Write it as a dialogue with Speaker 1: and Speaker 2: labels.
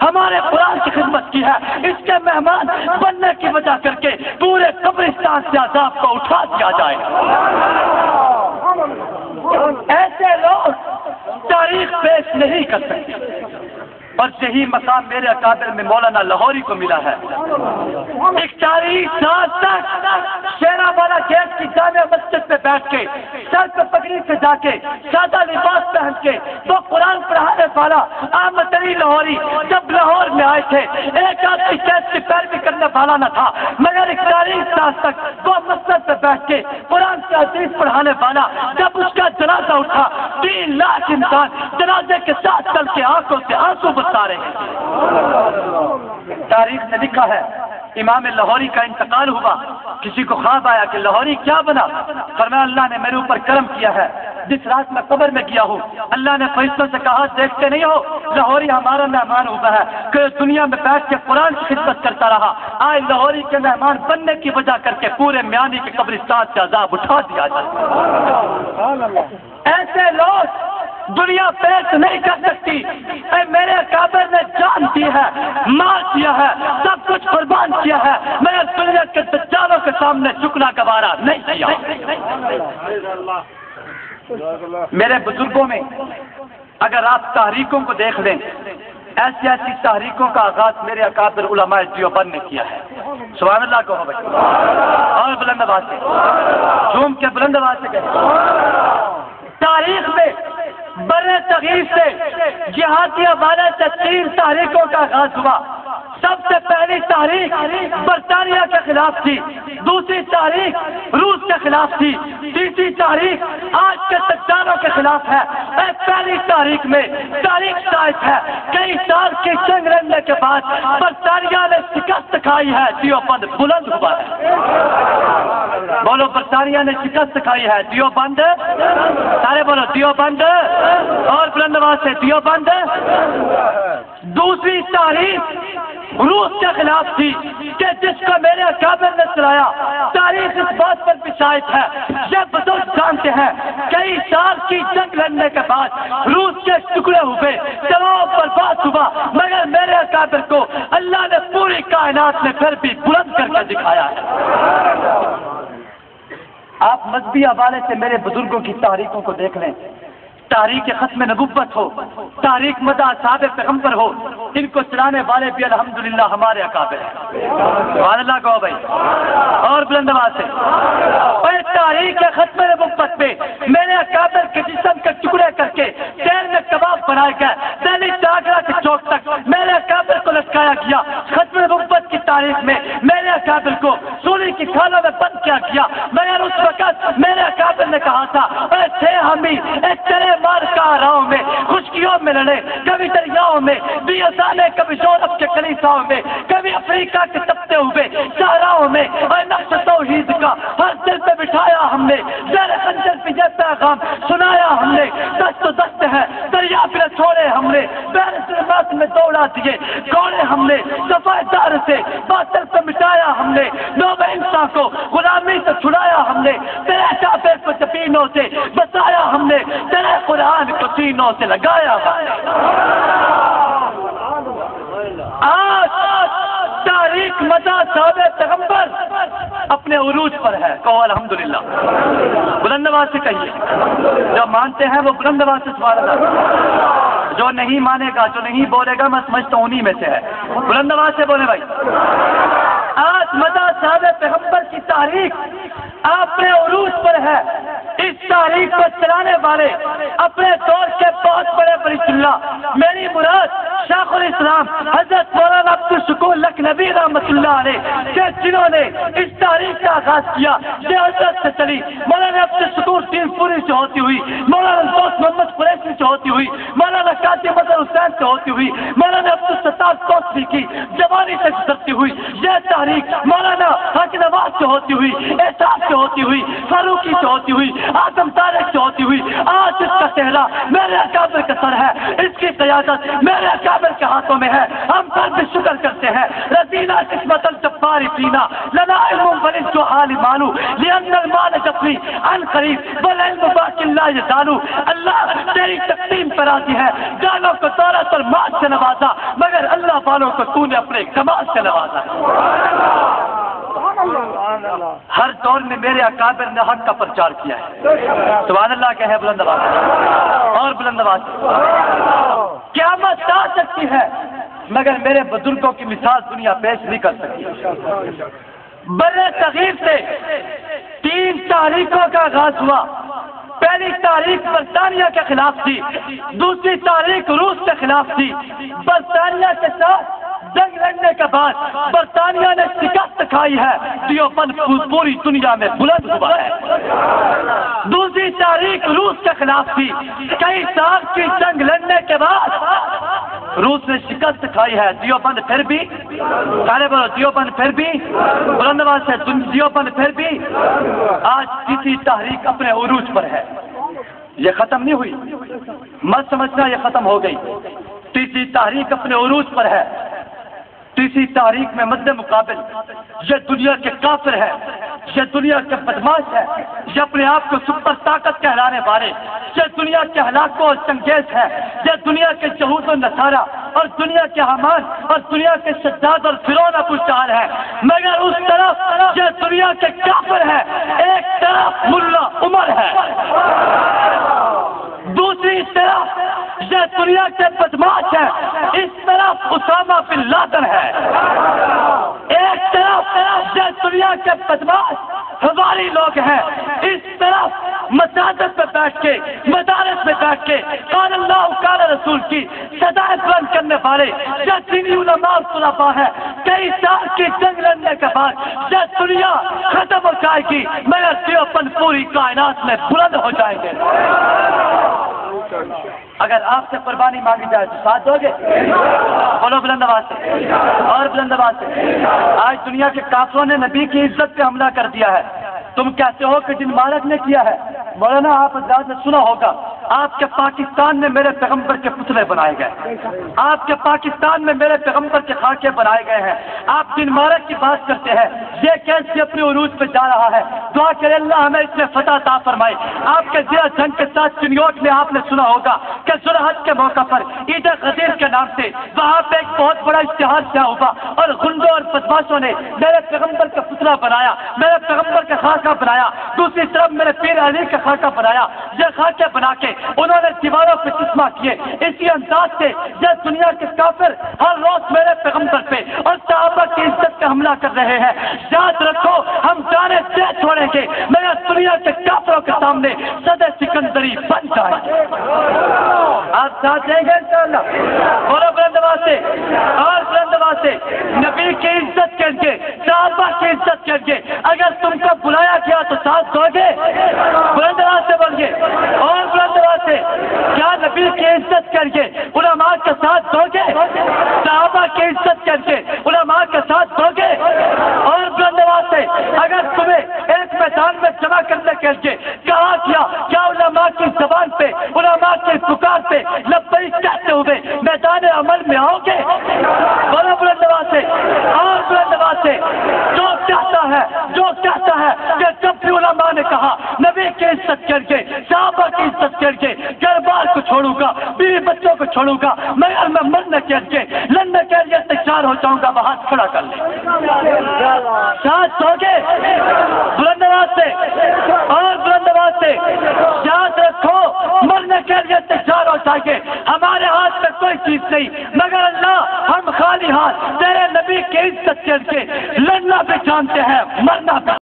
Speaker 1: ہمارے قرآن کی خدمت کی ہے، اس کے مہمان بننے کی وجہ کر کے پورے قبرستان سے عذاب کو اٹھا دیا جائے۔ ایسے لوگ تاریخ پیش نہیں کر سکتے، اور یہی مقام میرے اکابر میں مولانا لاہوری کو ملا ہے۔ 41 سال تک شیرا والا گیٹ کی جامع مسجد پہ بیٹھ کے، سر پہ پگڑی سے جا کے، سادہ لباس پہن کے، تو قرآن پڑھانے والا احمد علی لاہوری جب لاہور میں آئے تھے، ایک آدمی شیخ کی پیروی کرنے والا نہ تھا، مگر 41 سال تک وہ مسجد پہ بیٹھ کے قرآن کی حدیث پڑھانے والا، جب اس کا جنازہ اٹھا 3 لاکھ انسان جنازے کے ساتھ چل کے آنکھوں سے آنسو بتا رہے ہیں۔ تاریخ نے لکھا ہے امام لاہوری کا انتقال ہوا، کسی کو خواب آیا کہ لاہوری کیا بنا؟ فرمایا اللہ نے میرے اوپر کرم کیا ہے، جس رات میں قبر میں گیا ہوں اللہ نے فرشتوں سے کہا دیکھتے نہیں ہو لاہوری ہمارا مہمان ہوا ہے کہ دنیا میں بیٹھ کے قرآن کی خدمت کرتا رہا، آج لاہوری کے مہمان بننے کی وجہ کر کے پورے میانی کے قبرستان سے عذاب اٹھا دیا جائے۔ ایسے لوگ دنیا پیش نہیں کر سکتی۔ اے میرے اکابر نے جان دی ہے، مال دیا ہے، سب کچھ قربان کیا ہے، میں دنیا کے دجالوں کے سامنے جھکنا گوارا نہیں کیا۔ میرے بزرگوں میں اگر آپ تحریکوں کو دیکھ لیں، ایسی ایسی تحریکوں کا آغاز میرے اکابر علماء دیوبند نے کیا ہے۔ سبحان اللہ کہو بھائی، اور بلند آواز سے جھوم کے بلند آواز سے کہیں۔ تاریخ میں بر صغیر سے جہادی حوالے سے 3 تحریکوں کا آغاز ہوا۔ سب سے پہلی تحریک برطانیہ کے خلاف تھی، دوسری تحریک روس کے خلاف تھی، تیسری تحریک آج کے دجالوں کے خلاف ہے۔ پہلی تحریک میں تاریخ شاہد ہے، کئی سال کی جنگ لڑنے کے بعد برطانیہ نے شکست کھائی ہے، دیوبند بلند ہوا ہے۔ بولو برطانیہ نے شکست کھائی ہے، دیوبند، سارے بولو دیوبند، اور بلند آواز سے دیوبند۔ دوسری تحریک روس کے خلاف تھی کہ جس کو میرے اکابر نے سنایا، تاریخ اس بات پر بھی شاہد ہے، یہ بزرگ جانتے ہیں کئی سال کی جنگ لڑنے کے بعد روس کے ٹکڑے ہوئے، تمام برباد ہوا، مگر میرے اکابر کو اللہ نے پوری کائنات میں پھر بھی بلند کر کے دکھایا ہے۔ آپ مذہبی حوالے سے میرے بزرگوں کی تحریکوں کو دیکھ لیں، تاریخ ختم نبوت ہو، تاریخ مدح اصحاب پیغمبر ہو، ان کو چلانے والے بھی الحمدللہ ہمارے اکابر ہیں۔ سبحان اللہ کہو بھائی، اور بلند آواز سے۔ اور تاریخ ختم نبوت میں میرے اکابر کے جسم کے ٹکڑے کر کے تیل میں کباب بنائے گئے، دہلی آگرہ کے چوک تک میرے اکابر کو لٹکایا گیا۔ ختم نبوت کی تاریخ میں میرے اکابر کو سولی کی کھالوں میں بند کیا گیا، مگر اس وقت میرے اکابر نے کہا تھا اے تھے ہم ہی چلے مار کا راہوں میں، خشکیوں میں لڑے، کبھی دریاؤں میں، بیازانے کبھی یورپ کے کلیساؤں میں، کبھی افریقہ کے تپتے ہوئے صحراؤں میں، اور نقش توحید کا ہر دل پہ بٹھایا ہم نے، زیر خنجر پہ یہ پیغام سنایا ہم نے، دست و دست ہے دریا پہ چھوڑے ہم نے، بحر ظلمات میں دوڑا دیے گھوڑے ہم نے، صفائے دار سے باطل پہ مٹایا ہم نے، نوب انسان کو غلامی سے چھڑایا ہم نے، تیرے کعبے کو زمینوں سے بسایا ہم نے، تیرے قرآن کو سینوں سے لگایا ہم نے۔ آج تاریخ مدح صحابہ پیغمبر اپنے عروج پر ہے، کہو الحمدللہ، بلند آواز سے کہیے۔ جو مانتے ہیں وہ بلند آواز سے سبحان اللہ، جو نہیں مانے گا، جو نہیں بولے گا، میں سمجھتا ہوں انہی میں سے ہے، بلند آواز سے بولے بھائی۔ آج مدح صحابہ پیغمبر کی تاریخ اپنے عروج پر ہے۔ اس تاریخ کو چلانے والے اپنے دور کے بہت بڑے بریت اللہ، میری مراد شیخ الاسلام حضرت مولانا عبدالشکور لکھنوی رحمۃ اللہ علیہ، کہ جنہوں نے اس تاریخ کا آغاز کیا، یہ حضرت سے چلی، مولانا عبدالشکور دین پوری سے ہوتی ہوئی، مولانا دوست محمد قریشی سے ہوتی ہوئی، مولانا قاضی مظہر حسین سے ہوتی ہوئی، مولانا عبدالستار کوثری کی جوانی سے گزرتی ہوئی، یہ تاریخ مولانا حق نواز سے ہوتی ہوئی، احساس سے ہوتی ہوئی، فاروقی سے ہوتی ہوئی، آدم طارق سے ہوتی ہوئی، آج اس کا چہرہ میرے اکابر کا سر ہے، اس کی قیادت میرے اکابر کے ہاتھوں میں ہے۔ ہم پر بھی شکر کرتے ہیں، رضینا قسمت الجبار فینا لنا علم ولد حال مالو لأن المال جفنی عن قریب والعلم باقی لا یزالو۔ اللہ تیری تقسیم پر راضی ہے، جانوں کو دولت اور مال سے نوازا، مگر اللہ والوں کو تو نے اپنے کمال سے نوازا ہے۔ ہر دور میں میرے اکابر نے حق کا پرچار کیا ہے۔ سبحان اللہ کہے بلند آواز سے اور بلند آواز سے۔ قیامت آ سکتی ہے مگر میرے بزرگوں کی مثال دنیا پیش نہیں کر سکتی۔ برے صغیر سے 3 تحریکوں کا آغاز ہوا۔ پہلی تحریک برطانیہ کے خلاف تھی، دوسری تحریک روس کے خلاف تھی۔ برطانیہ کے ساتھ جنگ لڑنے کے بعد برطانیہ نے شکست کھائی ہے، دیوبند پوری دنیا میں بلند ہوا ہے۔ دوسری تحریک روس کے خلاف تھی، کئی سال کی جنگ لڑنے کے بعد روس نے شکست کھائی ہے، دیوبند پھر بھی سارے بولو دیوبند پھر بھی بلند آواز سے دیوبند پھر بھی آج تیسری تحریک اپنے عروج پر ہے۔ یہ ختم نہیں ہوئی، مت سمجھنا یہ ختم ہو گئی۔ تیسری تحریک اپنے عروج پر ہے۔ تیسری تحریک میں مد مقابل یہ دنیا کے کافر ہے، یہ دنیا کے بدماش ہے، یہ اپنے آپ کو سپر طاقت کہلانے والے، یہ دنیا کے ہلاکوں اور چنگیز ہے، یہ دنیا کے یہود و نصارہ اور دنیا کے حمان اور دنیا کے شداد اور فرعون ابو جہل ہے۔ مگر اس طرف یہ دنیا کے کافر ہے، ایک طرف ملا عمر ہے، دوسری طرف یہ دنیا کے بدماش ہے، اس طرف اسامہ بن لادن ہے۔ ایک طرف یہ دنیا کے بدماش ہماری لوگ ہیں، اس طرف مساجد میں بیٹھ کے مدارس میں بیٹھ کے قال اللہ قال رسول کی صدائیں بلند کرنے والے یہ دینی علماء اور طلباء ہے۔ کئی سال کی جنگ لڑنے کے بعد یہ دنیا ختم ہو جائے گی مگر دیوبند پوری کائنات میں بلند ہو جائیں گے۔ اگر آپ سے قربانی مانگی جائے تو ساتھ دو گے؟ بولو بلند آواز سے اور بلند آواز سے۔ آج دنیا کے کافروں نے نبی کی عزت پہ حملہ کر دیا ہے۔ تم کہتے ہو کہ جن مالک نے کیا ہے، مولانا آپ حضرات نے سنا ہوگا آپ کے پاکستان میں میرے پیغمبر کے پتلے بنائے گئے، آپ کے پاکستان میں میرے پیغمبر کے خاکے بنائے گئے ہیں۔ آپ جن مالک کی بات کرتے ہیں، یہ کیسے اپنے عروج پہ جا رہا ہے؟ دعا کرے اللہ ہمیں اس میں فتح عطا فرمائے۔ آپ کے ضلع جنگ کے ساتھ چنیوٹ میں آپ نے سنا ہوگا کہ ذوالحج کے موقع پر عید غدیر کے نام سے وہاں پہ ایک بہت بڑا اشتہار شائع ہوا اور غنڈوں اور بدماشوں نے میرے پیغمبر کا پتلا بنایا، میرے پیغمبر کا خاکہ بنایا، دوسری طرف میرے پیر علی کا خاکہ بنایا۔ یہ خاکے بنا کے انہوں نے دیواروں پہ چشمہ کیے۔ اسی انداز سے یہ دنیا کے کافر ہر روز میرے پیغمبر پہ اور صحابہ کی عزت پہ حملہ کر رہے ہیں۔ یاد رکھو ہم جانے دے چھوڑیں گے مگر دنیا کے کافروں کے سامنے صدر سکندری بن جائیں گے۔ آپ ساتھ دیں گے انشاءاللہ؟ بولو بلند آواز سے اور بلند آواز سے۔ نبی کی عزت کر کے صحابہ کی عزت کر کے اگر تم کو بلایا گیا تو ساتھ دو گے؟ بلند آواز سے بولیے اور بلند آواز سے۔ کیا نبی کی عزت کر کے علماء کے ساتھ دو گے؟ صحابہ کی عزت کر کے علماء کے ساتھ دو گے؟ اور بلند آواز سے اگر تمہیں ایک میدان میں جمع کرنے کے لیے کہا گیا کیا علماء کی زبان پہ علماء کے پکار پہ لبیک کہتے ہوئے میدان عمل میں آؤ گے؟ بولو بلند آواز سے اور بلند آواز سے۔ جو کہتا ہے کہ جب بھی علماء نے کہا نبی کی عزت کر کے صحابہ کی عزت کر کے گھر بار کو چھوڑوں گا، بیوی بچوں کو چھوڑوں گا مگر میں مرنے کے لیے لڑنے کے لیے تیار ہو جاؤں گا، وہ ہاتھ کھڑا کر لیں۔ ساتھ سو گے؟ بلند آواز سے اور بلند آواز سے۔ یاد رکھو مرنے کے لیے تیار ہو جائیں گے، ہمارے ہاتھ میں کوئی چیز نہیں مگر اللہ ہم خالی ہاتھ تیرے نبی کی عزت کر کے لڑنا بھی جانتے ہیں، مرنا بھی